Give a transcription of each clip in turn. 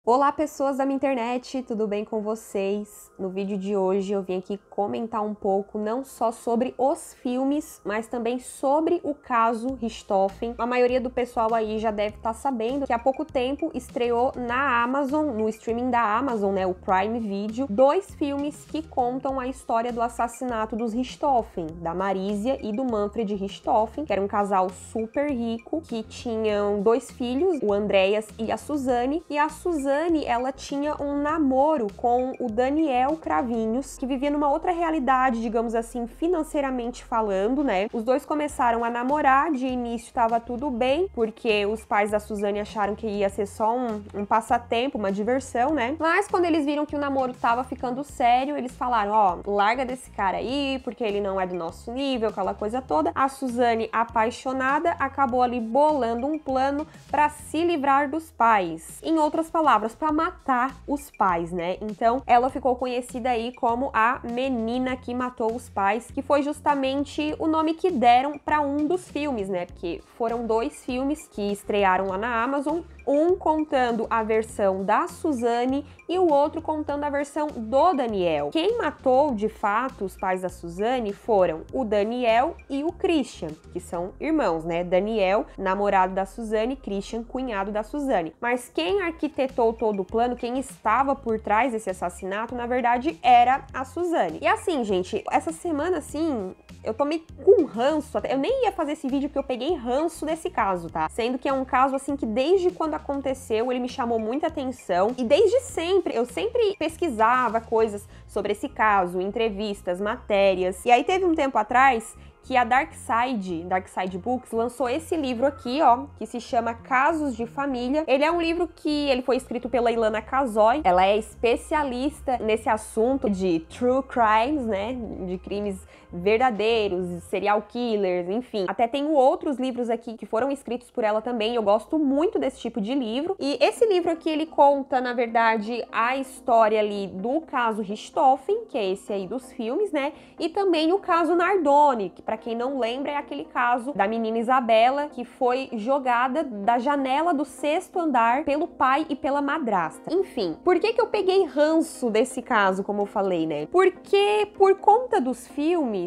Olá, pessoas da minha internet, tudo bem com vocês? No vídeo de hoje eu vim aqui comentar um pouco não só sobre os filmes, mas também sobre o caso Richthofen. A maioria do pessoal aí já deve estar sabendo que há pouco tempo estreou na Amazon, no streaming da Amazon, né, o Prime Video, dois filmes que contam a história do assassinato dos Richthofen, da Marisia e do Manfred Richthofen, que era um casal super rico, que tinham dois filhos, o Andreas e a Suzane, e a Suzane, ela tinha um namoro com o Daniel Cravinhos, que vivia numa outra realidade, digamos assim, financeiramente falando, né? Os dois começaram a namorar, de início estava tudo bem, porque os pais da Suzane acharam que ia ser só um passatempo, uma diversão, né? Mas quando eles viram que o namoro tava ficando sério, eles falaram, ó, larga desse cara aí, porque ele não é do nosso nível, aquela coisa toda. A Suzane, apaixonada, acabou ali bolando um plano para se livrar dos pais. Em outras palavras, para matar os pais, né? Então, ela ficou conhecida aí como a menina que matou os pais, que foi justamente o nome que deram para um dos filmes, né? Porque foram dois filmes que estrearam lá na Amazon, um contando a versão da Suzane e o outro contando a versão do Daniel. Quem matou, de fato, os pais da Suzane foram o Daniel e o Christian, que são irmãos, né? Daniel, namorado da Suzane, Christian, cunhado da Suzane. Mas quem arquitetou todo o plano, quem estava por trás desse assassinato, na verdade, era a Suzane. E assim, gente, essa semana, assim, eu tomei com ranço, eu nem ia fazer esse vídeo porque eu peguei ranço desse caso, tá? Sendo que é um caso, assim, que desde quando aconteceu, ele me chamou muita atenção e desde sempre, eu sempre pesquisava coisas sobre esse caso, entrevistas, matérias. E aí teve um tempo atrás que a Darkside Books, lançou esse livro aqui, ó, que se chama Casos de Família. Ele é um livro que ele foi escrito pela Ilana Casoy. Ela é especialista nesse assunto de true crimes, né, de crimes verdadeiros, serial killers, enfim. Até tenho outros livros aqui que foram escritos por ela também. Eu gosto muito desse tipo de livro. E esse livro aqui, ele conta, na verdade, a história ali do caso Richthofen, que é esse aí dos filmes, né, e também o caso Nardoni, que pra quem não lembra, é aquele caso da menina Isabela que foi jogada da janela do 6º andar pelo pai e pela madrasta. Enfim, por que eu peguei ranço desse caso, como eu falei, né? Porque por conta dos filmes,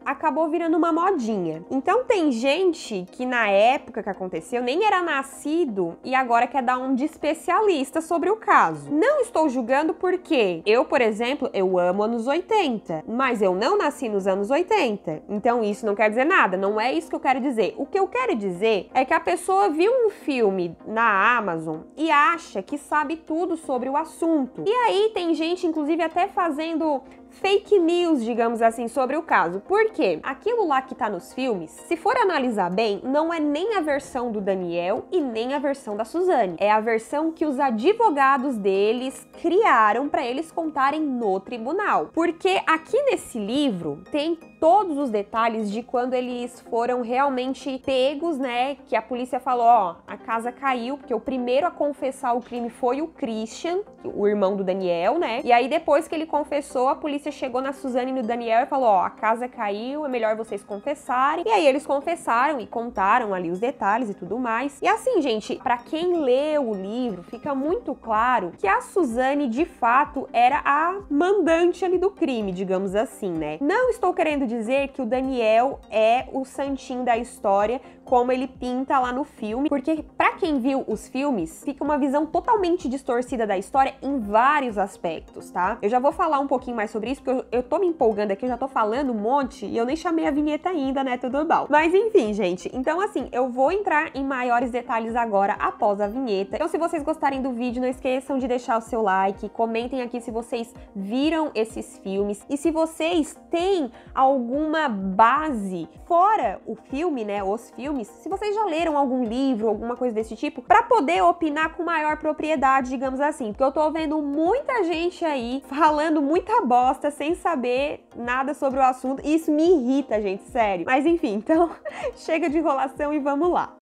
acabou virando uma modinha. Então tem gente que na época que aconteceu nem era nascido e agora quer dar um de especialista sobre o caso. Não estou julgando porque eu, por exemplo, eu amo anos 80, mas eu não nasci nos anos 80. Então isso não quer dizer nada, não é isso que eu quero dizer. O que eu quero dizer é que a pessoa viu um filme na Amazon e acha que sabe tudo sobre o assunto. E aí tem gente, inclusive, até fazendo fake news, digamos assim, sobre o caso. Por quê? Aquilo lá que tá nos filmes, se for analisar bem, não é nem a versão do Daniel e nem a versão da Suzane. É a versão que os advogados deles criaram para eles contarem no tribunal. Porque aqui nesse livro tem todos os detalhes de quando eles foram realmente pegos, né? Que a polícia falou, ó, a casa caiu, porque o primeiro a confessar o crime foi o Christian, o irmão do Daniel, né? E aí depois que ele confessou, a polícia chegou na Suzane e no Daniel e falou, ó, a casa caiu, é melhor vocês confessarem. E aí eles confessaram e contaram ali os detalhes e tudo mais. E assim, gente, pra quem leu o livro, fica muito claro que a Suzane, de fato, era a mandante ali do crime, digamos assim, né? Não estou querendo dizer que o Daniel é o santinho da história, como ele pinta lá no filme, porque pra quem viu os filmes, fica uma visão totalmente distorcida da história em vários aspectos, tá? Eu já vou falar um pouquinho mais sobre isso, porque eu tô me empolgando aqui, eu já tô falando um monte e eu nem chamei a vinheta ainda, né, tudo bom. Mas enfim, gente, então assim, eu vou entrar em maiores detalhes agora após a vinheta. Então se vocês gostarem do vídeo, não esqueçam de deixar o seu like, comentem aqui se vocês viram esses filmes e se vocês têm alguma base fora o filme, né, os filmes, se vocês já leram algum livro, alguma coisa desse tipo, pra poder opinar com maior propriedade, digamos assim, porque eu tô vendo muita gente aí falando muita bosta sem saber nada sobre o assunto, e isso me irrita, gente, sério. Mas enfim, então chega de enrolação e vamos lá.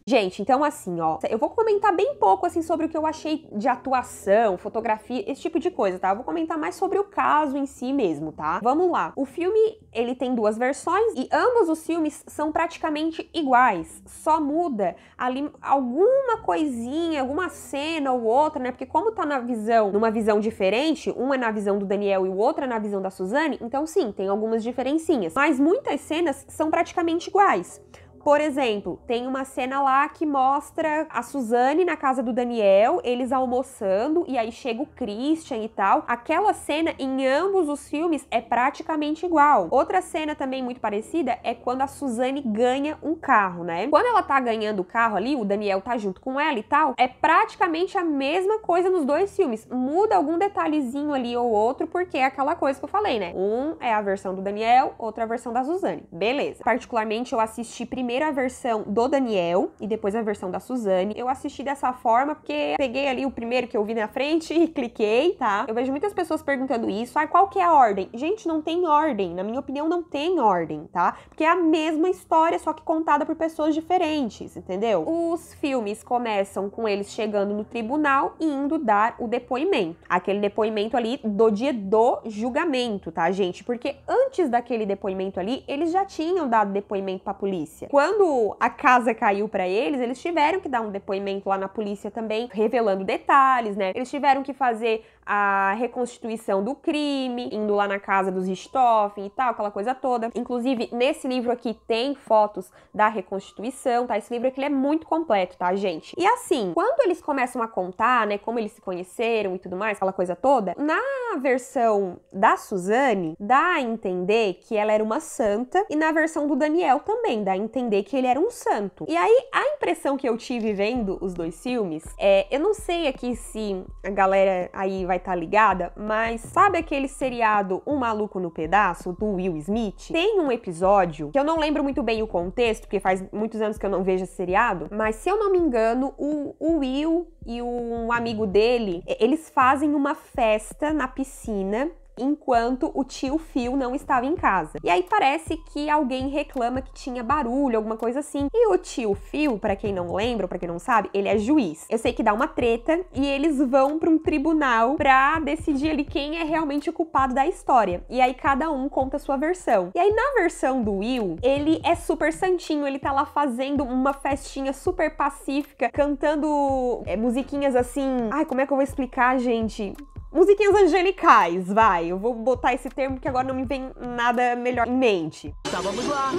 Gente, então assim, ó, eu vou comentar bem pouco, assim, sobre o que eu achei de atuação, fotografia, esse tipo de coisa, tá? Eu vou comentar mais sobre o caso em si mesmo, tá? Vamos lá. O filme, ele tem duas versões e ambos os filmes são praticamente iguais. Só muda ali alguma coisinha, alguma cena ou outra, né? Porque como tá numa visão diferente, um é na visão do Daniel e o outro é na visão da Suzane, então sim, tem algumas diferencinhas. Mas muitas cenas são praticamente iguais. Por exemplo, tem uma cena lá que mostra a Suzane na casa do Daniel, eles almoçando, e aí chega o Christian e tal. Aquela cena em ambos os filmes é praticamente igual. Outra cena também muito parecida é quando a Suzane ganha um carro, né? Quando ela tá ganhando o carro ali, o Daniel tá junto com ela e tal, é praticamente a mesma coisa nos dois filmes. Muda algum detalhezinho ali ou outro, porque é aquela coisa que eu falei, né? Um é a versão do Daniel, outra a versão da Suzane. Beleza. Particularmente, eu assisti primeiro a versão do Daniel e depois a versão da Suzane. Eu assisti dessa forma porque peguei ali o primeiro que eu vi na frente e cliquei, tá? Eu vejo muitas pessoas perguntando isso. Ah, qual que é a ordem? Gente, não tem ordem. Na minha opinião, não tem ordem, tá? Porque é a mesma história, só que contada por pessoas diferentes, entendeu? Os filmes começam com eles chegando no tribunal e indo dar o depoimento. Aquele depoimento ali do dia do julgamento, tá, gente? Porque antes daquele depoimento ali, eles já tinham dado depoimento pra polícia. Quando a casa caiu pra eles tiveram que dar um depoimento lá na polícia também, revelando detalhes, né? Eles tiveram que fazer a reconstituição do crime, indo lá na casa dos Richthofen e tal, aquela coisa toda. Inclusive, nesse livro aqui tem fotos da reconstituição, tá? Esse livro aqui ele é muito completo, tá, gente? E assim, quando eles começam a contar, né, como eles se conheceram e tudo mais, aquela coisa toda, na versão da Suzane, dá a entender que ela era uma santa, e na versão do Daniel também dá a entender que ele era um santo. E aí, a impressão que eu tive vendo os dois filmes, eu não sei aqui se a galera aí vai estar ligada, mas sabe aquele seriado Um Maluco no Pedaço, do Will Smith? Tem um episódio, que eu não lembro muito bem o contexto, porque faz muitos anos que eu não vejo esse seriado, mas se eu não me engano, o Will e um amigo dele, eles fazem uma festa na piscina, enquanto o tio Phil não estava em casa. E aí parece que alguém reclama que tinha barulho, alguma coisa assim. E o tio Phil, pra quem não lembra, ou pra quem não sabe, ele é juiz. Eu sei que dá uma treta e eles vão pra um tribunal pra decidir ali quem é realmente o culpado da história. E aí cada um conta a sua versão. E aí na versão do Will, ele é super santinho, ele tá lá fazendo uma festinha super pacífica, cantando musiquinhas assim... Ai, como é que eu vou explicar, gente? Musiquinhas angelicais, vai. Eu vou botar esse termo porque agora não me vem nada melhor em mente. Tá, vamos lá.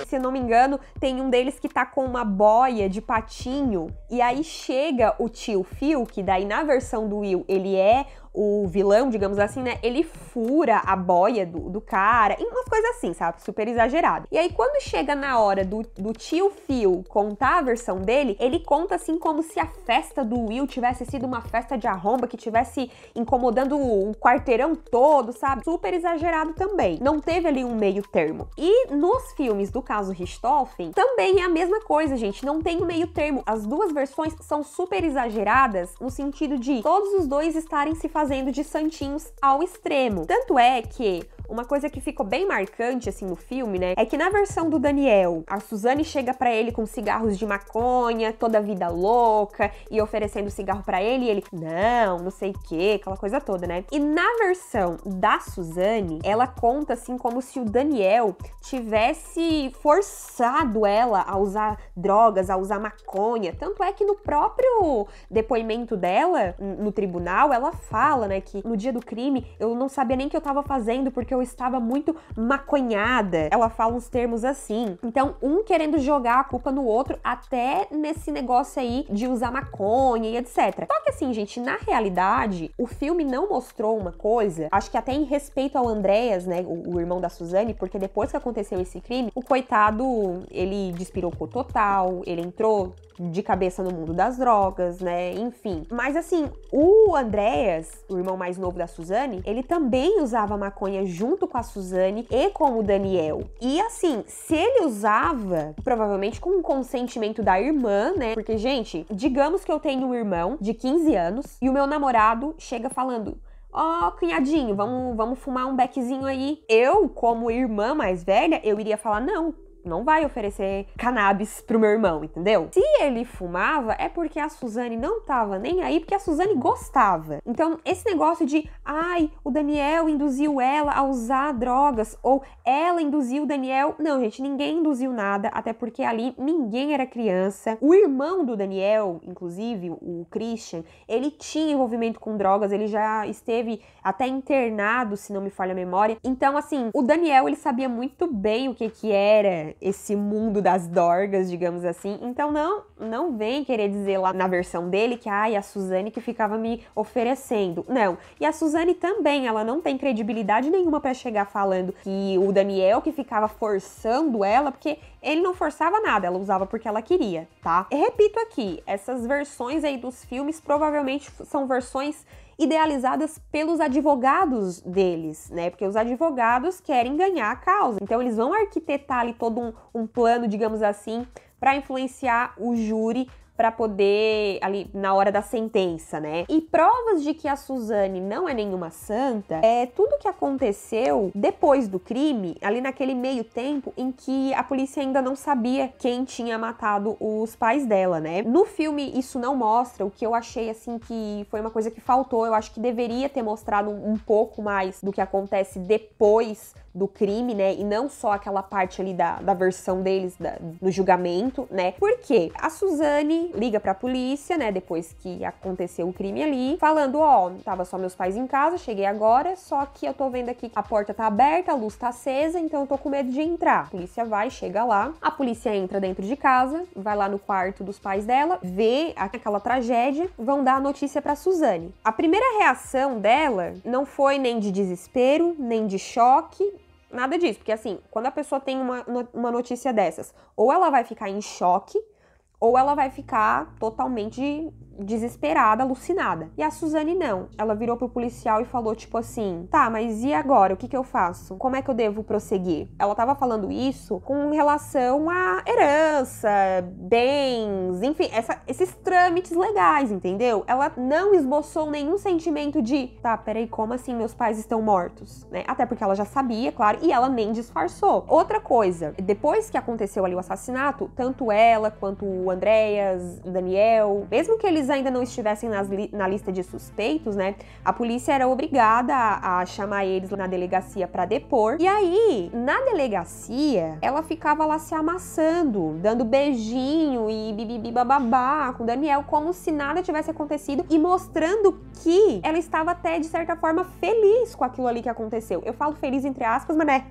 Se eu não me engano, tem um deles que tá com uma boia de patinho e aí chega o tio Phil, que daí na versão do Will ele é o vilão, digamos assim, né? Ele fura a boia do cara, e umas coisas assim, sabe? Super exagerado. E aí, quando chega na hora do tio Phil contar a versão dele, ele conta assim como se a festa do Will tivesse sido uma festa de arromba, que tivesse incomodando o quarteirão todo, sabe? Super exagerado também. Não teve ali um meio termo. E nos filmes do caso Richthofen, também é a mesma coisa, gente. Não tem um meio termo. As duas versões são super exageradas no sentido de todos os dois estarem se fazendo de santinhos ao extremo. Tanto é que uma coisa que ficou bem marcante, assim, no filme, né, é que na versão do Daniel, a Suzane chega pra ele com cigarros de maconha, toda a vida louca, e oferecendo cigarro pra ele, e ele, não sei o que, aquela coisa toda, né? E na versão da Suzane, ela conta, assim, como se o Daniel tivesse forçado ela a usar drogas, a usar maconha. Tanto é que no próprio depoimento dela, no tribunal, ela fala, né, que no dia do crime, eu não sabia nem o que eu tava fazendo, porque eu estava muito maconhada. Ela fala uns termos assim. Então, um querendo jogar a culpa no outro, até nesse negócio aí de usar maconha e etc. Só que assim, gente, na realidade, o filme não mostrou uma coisa, acho que até em respeito ao Andreas, né, o irmão da Suzane, porque depois que aconteceu esse crime, o coitado, ele despirocou total, ele entrou de cabeça no mundo das drogas, né, enfim. Mas assim, o Andreas, o irmão mais novo da Suzane, ele também usava maconha junto junto com a Suzane e com o Daniel. E assim, se ele usava, provavelmente com o consentimento da irmã, né? Porque, gente, digamos que eu tenho um irmão de 15 anos e o meu namorado chega falando: ó, cunhadinho, vamos fumar um beckzinho aí. Eu, como irmã mais velha, eu iria falar: não vai oferecer cannabis pro meu irmão, entendeu? Se ele fumava, é porque a Suzane não tava nem aí, porque a Suzane gostava. Então, esse negócio de, ai, o Daniel induziu ela a usar drogas, ou ela induziu o Daniel... Não, gente, ninguém induziu nada, até porque ali ninguém era criança. O irmão do Daniel, inclusive, o Christian, ele tinha envolvimento com drogas, ele já esteve até internado, se não me falha a memória. Então, assim, o Daniel, ele sabia muito bem o que era esse mundo das dorgas, digamos assim. Então não vem querer dizer lá na versão dele que a Suzane que ficava me oferecendo. Não. E a Suzane também, ela não tem credibilidade nenhuma pra chegar falando que o Daniel que ficava forçando ela, porque ele não forçava nada, ela usava porque ela queria, tá? E repito aqui, essas versões aí dos filmes provavelmente são versões idealizadas pelos advogados deles, né? Porque os advogados querem ganhar a causa. Então eles vão arquitetar ali todo um plano, digamos assim, para influenciar o júri para poder, ali, na hora da sentença, né? E provas de que a Suzane não é nenhuma santa é tudo que aconteceu depois do crime, ali naquele meio tempo em que a polícia ainda não sabia quem tinha matado os pais dela, né? No filme isso não mostra, o que eu achei, assim, que foi uma coisa que faltou. Eu acho que deveria ter mostrado um pouco mais do que acontece depois do crime, né? E não só aquela parte ali da versão deles no julgamento, né? Porque a Suzane liga pra polícia, né? Depois que aconteceu o crime ali, falando: ó, tava só meus pais em casa, cheguei agora, só que eu tô vendo aqui que a porta tá aberta, a luz tá acesa, então eu tô com medo de entrar. A polícia vai, chega lá, a polícia entra dentro de casa, vai lá no quarto dos pais dela, vê aquela tragédia, vão dar a notícia pra Suzane. A primeira reação dela não foi nem de desespero, nem de choque, nada disso, porque assim, quando a pessoa tem uma notícia dessas, ou ela vai ficar em choque, ou ela vai ficar totalmente desesperada, alucinada. E a Suzane não. Ela virou pro policial e falou tipo assim: tá, mas e agora? O que eu faço? Como é que eu devo prosseguir? Ela tava falando isso com relação à herança, bens, enfim, esses trâmites legais, entendeu? Ela não esboçou nenhum sentimento de, tá, peraí, como assim meus pais estão mortos? Né? Até porque ela já sabia, claro, e ela nem disfarçou. Outra coisa, depois que aconteceu ali o assassinato, tanto ela quanto o Andreas, o Daniel, mesmo que eles ainda não estivessem na lista de suspeitos, né? A polícia era obrigada a chamar eles na delegacia para depor. E aí, na delegacia, ela ficava lá se amassando, dando beijinho e bibibi bababá com o Daniel, como se nada tivesse acontecido e mostrando que ela estava até, de certa forma, feliz com aquilo ali que aconteceu. Eu falo feliz entre aspas, mas né?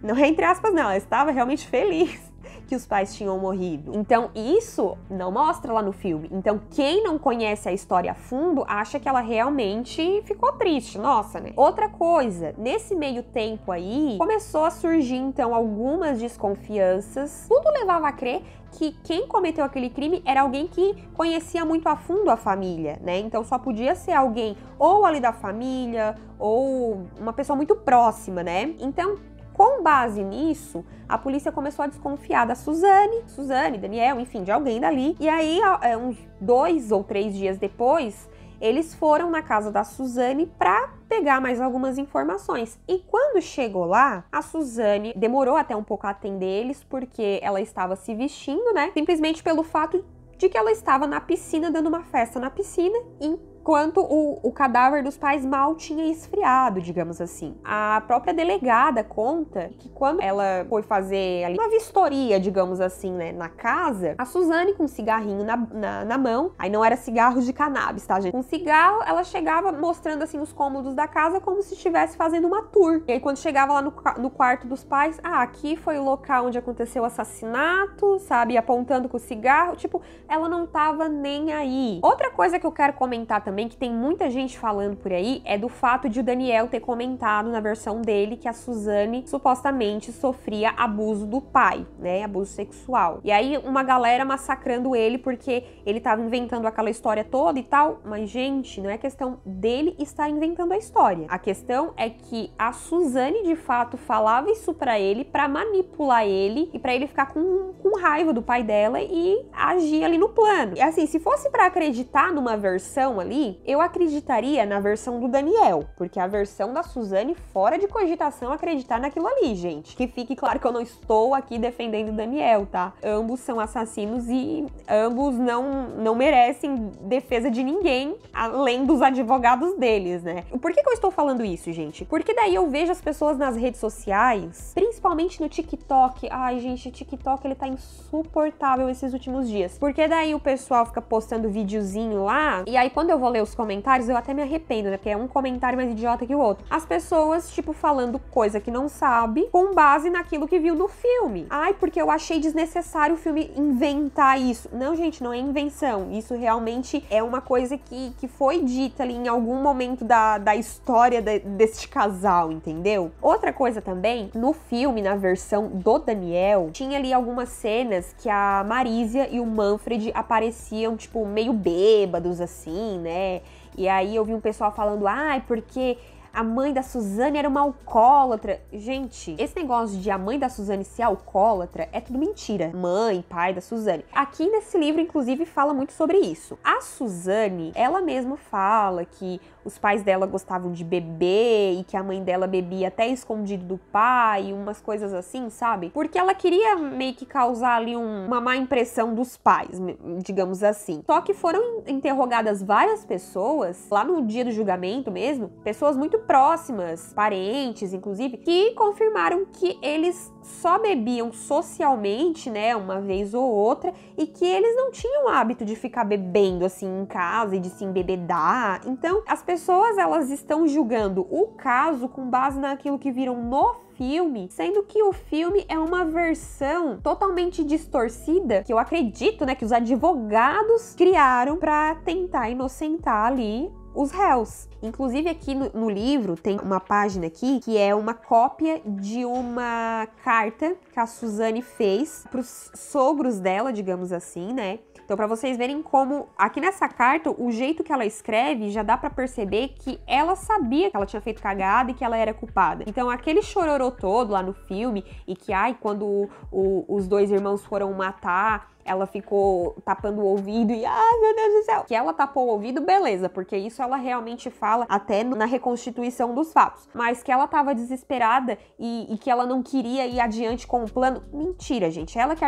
Não é entre aspas, não. Ela estava realmente feliz que os pais tinham morrido. Então, isso não mostra lá no filme. Então, quem não conhece a história a fundo, acha que ela realmente ficou triste. Nossa, né? Outra coisa, nesse meio tempo aí, começou a surgir, então, algumas desconfianças. Tudo levava a crer que quem cometeu aquele crime era alguém que conhecia muito a fundo a família, né? Então, só podia ser alguém ou ali da família, ou uma pessoa muito próxima, né? Então, com base nisso, a polícia começou a desconfiar da Suzane, Daniel, enfim, de alguém dali. E aí, uns 2 ou 3 dias depois, eles foram na casa da Suzane pra pegar mais algumas informações. E quando chegou lá, a Suzane demorou até um pouco a atender eles, porque ela estava se vestindo, né? Simplesmente pelo fato de que ela estava na piscina, dando uma festa na piscina, enquanto o cadáver dos pais mal tinha esfriado, digamos assim. A própria delegada conta que quando ela foi fazer ali uma vistoria, digamos assim, né, na casa, a Suzane com um cigarrinho na mão, aí não era cigarro de cannabis, tá, gente? Com cigarro, ela chegava mostrando, assim, os cômodos da casa como se estivesse fazendo uma tour. E aí, quando chegava lá no quarto dos pais, aqui foi o local onde aconteceu o assassinato, sabe? Apontando com o cigarro, tipo, ela não tava nem aí. Outra coisa que eu quero comentar também também, que tem muita gente falando por aí, é do fato de o Daniel ter comentado na versão dele que a Suzane supostamente sofria abuso do pai, né? Abuso sexual. E aí uma galera massacrando ele porque ele tava inventando aquela história toda e tal. Mas, gente, não é questão dele estar inventando a história. A questão é que a Suzane, de fato, falava isso pra ele pra manipular ele e pra ele ficar com raiva do pai dela e agir ali no plano. E assim, se fosse pra acreditar numa versão ali, eu acreditaria na versão do Daniel, porque a versão da Suzane, fora de cogitação acreditar naquilo ali, gente. Que fique claro que eu não estou aqui defendendo o Daniel, tá? Ambos são assassinos e ambos não merecem defesa de ninguém, além dos advogados deles, né? Por que eu estou falando isso, gente? Porque daí eu vejo as pessoas nas redes sociais, principalmente no TikTok. Ai, gente, o TikTok, ele tá insuportável esses últimos dias. Porque daí o pessoal fica postando videozinho lá, e aí quando eu vou ler os comentários, eu até me arrependo, né? Porque é um comentário mais idiota que o outro. As pessoas, tipo, falando coisa que não sabe, com base naquilo que viu no filme. Ai, porque eu achei desnecessário o filme inventar isso. Não, gente, não é invenção. Isso realmente é uma coisa que foi dita ali em algum momento da história deste casal, entendeu? Outra coisa também, no filme, na versão do Daniel, tinha ali algumas cenas que a Marisia e o Manfred apareciam, tipo, meio bêbados, assim, né? E aí eu vi um pessoal falando, ai, porque a mãe da Suzane era uma alcoólatra. Gente, esse negócio de a mãe da Suzane ser alcoólatra é tudo mentira. Mãe, pai da Suzane. Aqui nesse livro, inclusive, fala muito sobre isso. A Suzane, ela mesma fala que os pais dela gostavam de beber e que a mãe dela bebia até escondido do pai, umas coisas assim, sabe? Porque ela queria meio que causar ali uma má impressão dos pais, digamos assim. Só que foram interrogadas várias pessoas, lá no dia do julgamento mesmo, pessoas muito próximas, parentes, inclusive, que confirmaram que eles só bebiam socialmente, né, uma vez ou outra, e que eles não tinham o hábito de ficar bebendo assim em casa e de se embebedar. Então, as pessoas, elas estão julgando o caso com base naquilo que viram no filme, sendo que o filme é uma versão totalmente distorcida, que eu acredito, né, que os advogados criaram para tentar inocentar ali os réus. Inclusive aqui no livro tem uma página aqui que é uma cópia de uma carta que a Suzane fez para os sogros dela, digamos assim, né? Então, para vocês verem como, aqui nessa carta, o jeito que ela escreve, já dá para perceber que ela sabia que ela tinha feito cagada e que ela era culpada. Então, aquele chororô todo lá no filme, e que, ai, quando os dois irmãos foram matar, ela ficou tapando o ouvido e, ai, meu Deus do céu. Que ela tapou o ouvido, beleza, porque isso ela realmente fala até na reconstituição dos fatos. Mas que ela tava desesperada e que ela não queria ir adiante com o plano, mentira, gente. Ela que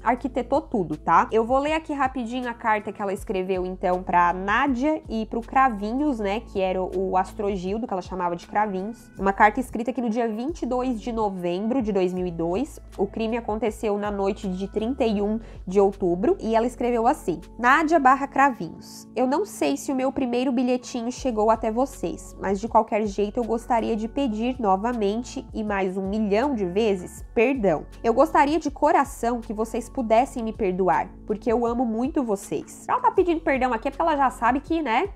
arquitetou tudo, tá? Eu vou ler aqui rapidinho a carta que ela escreveu, então, pra Nádia e pro Cravinhos, né, que era o Astrogildo, que ela chamava de Cravinhos. Uma carta escrita aqui no dia 22 de novembro de 2002. O crime aconteceu na noite de 31 de outubro, e ela escreveu assim: Nádia / Cravinhos. Eu não sei se o meu primeiro bilhetinho chegou até vocês, mas de qualquer jeito eu gostaria de pedir novamente e mais 1 milhão de vezes perdão. Eu gostaria de coração que vocês pudessem me perdoar, porque eu amo muito vocês. Ela tá pedindo perdão aqui porque ela já sabe que, né,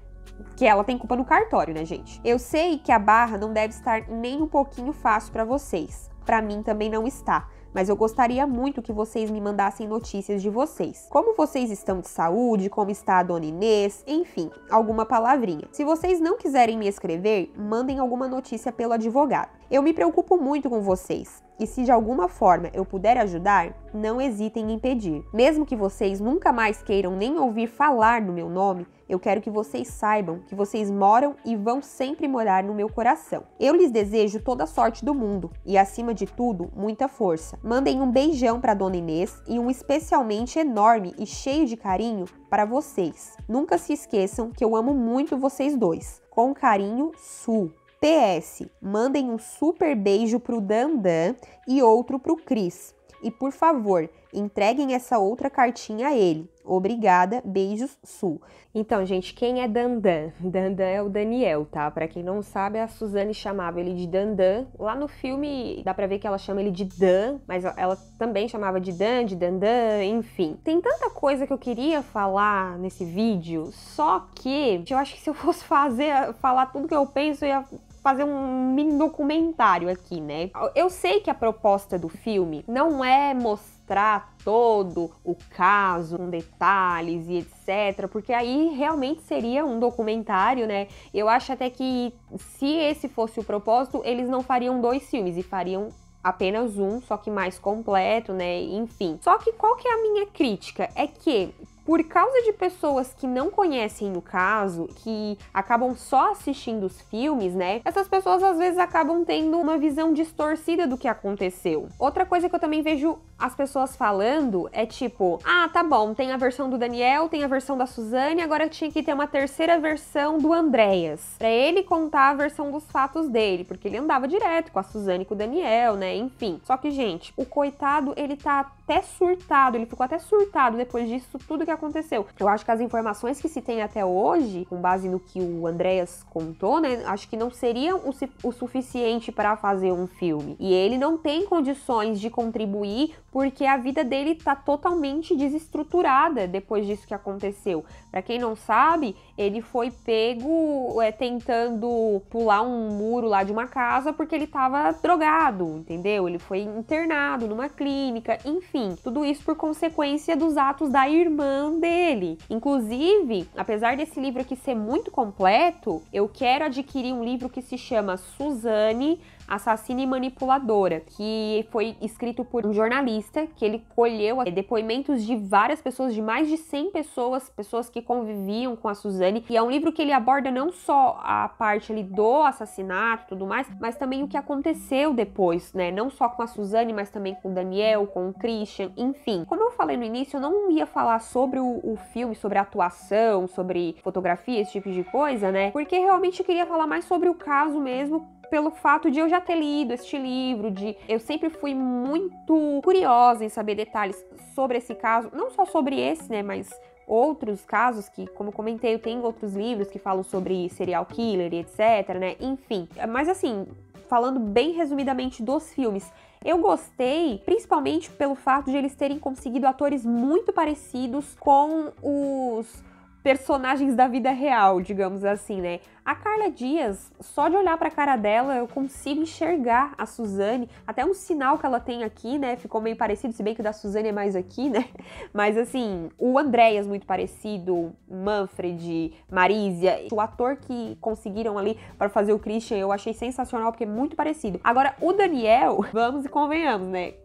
que ela tem culpa no cartório, né, gente? Eu sei que a barra não deve estar nem um pouquinho fácil pra vocês. Pra mim também não está. Mas eu gostaria muito que vocês me mandassem notícias de vocês. Como vocês estão de saúde, como está a dona Inês, enfim, alguma palavrinha. Se vocês não quiserem me escrever, mandem alguma notícia pelo advogado. Eu me preocupo muito com vocês. E se de alguma forma eu puder ajudar, não hesitem em pedir. Mesmo que vocês nunca mais queiram nem ouvir falar no meu nome, eu quero que vocês saibam que vocês moram e vão sempre morar no meu coração. Eu lhes desejo toda a sorte do mundo e, acima de tudo, muita força. Mandem um beijão para Dona Inês e um especialmente enorme e cheio de carinho para vocês. Nunca se esqueçam que eu amo muito vocês dois. Com carinho, Su. PS, mandem um super beijo pro Dandan e outro pro Cris. e, por favor, entreguem essa outra cartinha a ele. Obrigada, beijos, Su. Então, gente, quem é Dandan? Dandan é o Daniel, tá? Pra quem não sabe, a Suzane chamava ele de Dandan. Lá no filme, dá pra ver que ela chama ele de Dan, mas ela também chamava de Dan, de Dandan, enfim. Tem tanta coisa que eu queria falar nesse vídeo, só que eu acho que se eu fosse falar tudo que eu penso, eu ia fazer um mini documentário aqui, né? Eu sei que a proposta do filme não é mostrar todo o caso com detalhes e etc, porque aí realmente seria um documentário, né? Eu acho até que se esse fosse o propósito, eles não fariam 2 filmes e fariam apenas um, só que mais completo, né? Enfim. Só que qual que é a minha crítica? É que por causa de pessoas que não conhecem o caso, que acabam só assistindo os filmes, né? Essas pessoas às vezes acabam tendo uma visão distorcida do que aconteceu. Outra coisa que eu também vejo as pessoas falando é tipo, ah, tá bom, tem a versão do Daniel, tem a versão da Suzane, agora tinha que ter uma terceira versão do Andréas, pra ele contar a versão dos fatos dele, porque ele andava direto com a Suzane e com o Daniel, né? Enfim. Só que, gente, o coitado, ele tá até surtado, ele ficou até surtado depois disso tudo que aconteceu. Eu acho que as informações que se tem até hoje, com base no que o Andréas contou, né, acho que não seriam o suficiente para fazer um filme. E ele não tem condições de contribuir porque a vida dele tá totalmente desestruturada depois disso que aconteceu. Para quem não sabe, ele foi pego tentando pular um muro lá de uma casa porque ele tava drogado, entendeu? Ele foi internado numa clínica, enfim, tudo isso por consequência dos atos da irmã dele. Inclusive, apesar desse livro aqui ser muito completo, eu quero adquirir um livro que se chama Suzane, Assassina e Manipuladora, que foi escrito por um jornalista, que ele colheu depoimentos de várias pessoas, de mais de 100 pessoas que conviviam com a Suzane, e é um livro que ele aborda não só a parte ali do assassinato e tudo mais, mas também o que aconteceu depois, né, não só com a Suzane, mas também com o Daniel, com o Christian, enfim. Como eu falei no início, eu não ia falar sobre o filme, sobre a atuação, sobre fotografia, esse tipo de coisa, né, porque realmente eu queria falar mais sobre o caso mesmo, pelo fato de eu já ter lido este livro, eu sempre fui muito curiosa em saber detalhes sobre esse caso, não só sobre esse, né, mas outros casos que, como eu comentei, eu tenho outros livros que falam sobre serial killer e etc, né, enfim. Mas assim, falando bem resumidamente dos filmes, eu gostei, principalmente pelo fato de eles terem conseguido atores muito parecidos com os personagens da vida real, digamos assim, né? A Carla Dias, só de olhar pra cara dela, eu consigo enxergar a Suzane, até um sinal que ela tem aqui, né? Ficou meio parecido, se bem que o da Suzane é mais aqui, né? Mas assim, o Andréas muito parecido, Manfred, Marísia, o ator que conseguiram ali para fazer o Christian, eu achei sensacional, porque é muito parecido. Agora, o Daniel, vamos e convenhamos, né?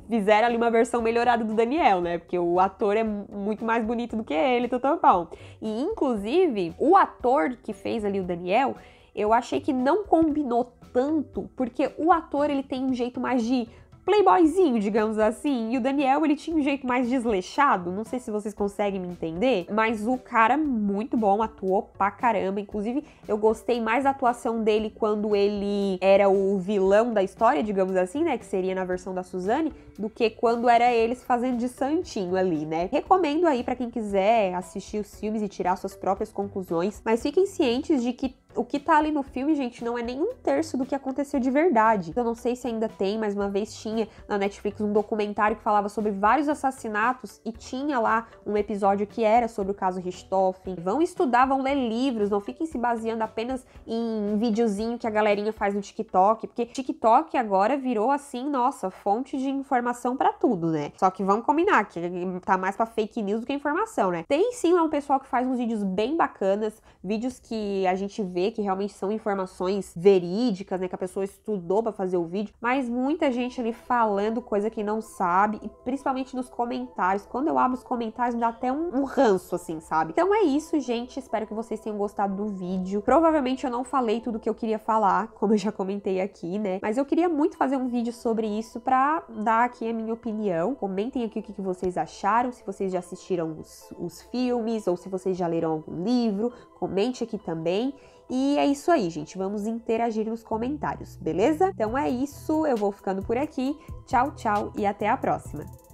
Fizeram ali uma versão melhorada do Daniel, né? Porque o ator é muito mais bonito do que ele, total. E, inclusive, o ator que fez ali o Daniel, eu achei que não combinou tanto, porque o ator, ele tem um jeito mais de playboyzinho, digamos assim, e o Daniel, ele tinha um jeito mais desleixado, não sei se vocês conseguem me entender, mas o cara muito bom, atuou pra caramba, inclusive eu gostei mais da atuação dele quando ele era o vilão da história, digamos assim, né, que seria na versão da Suzane, do que quando era ele se fazendo de santinho ali, né. Recomendo aí pra quem quiser assistir os filmes e tirar suas próprias conclusões, mas fiquem cientes de que o que tá ali no filme, gente, não é nem 1/3 do que aconteceu de verdade. Eu não sei se ainda tem, mas uma vez tinha na Netflix um documentário que falava sobre vários assassinatos e tinha lá um episódio que era sobre o caso Richthofen. Vão estudar, vão ler livros, não fiquem se baseando apenas em videozinho que a galerinha faz no TikTok, porque TikTok agora virou assim, nossa, fonte de informação pra tudo, né? Só que vamos combinar que tá mais pra fake news do que informação, né? Tem sim lá um pessoal que faz uns vídeos bem bacanas, vídeos que a gente vê que realmente são informações verídicas, né, que a pessoa estudou pra fazer o vídeo, mas muita gente ali falando coisa que não sabe, e principalmente nos comentários. Quando eu abro os comentários, me dá até um ranço, assim, sabe? Então é isso, gente. Espero que vocês tenham gostado do vídeo. Provavelmente eu não falei tudo que eu queria falar, como eu já comentei aqui, né? Mas eu queria muito fazer um vídeo sobre isso pra dar aqui a minha opinião. Comentem aqui o que vocês acharam, se vocês já assistiram os filmes, ou se vocês já leram algum livro. Comente aqui também. E é isso aí, gente. Vamos interagir nos comentários, beleza? Então é isso, eu vou ficando por aqui. Tchau, tchau e até a próxima!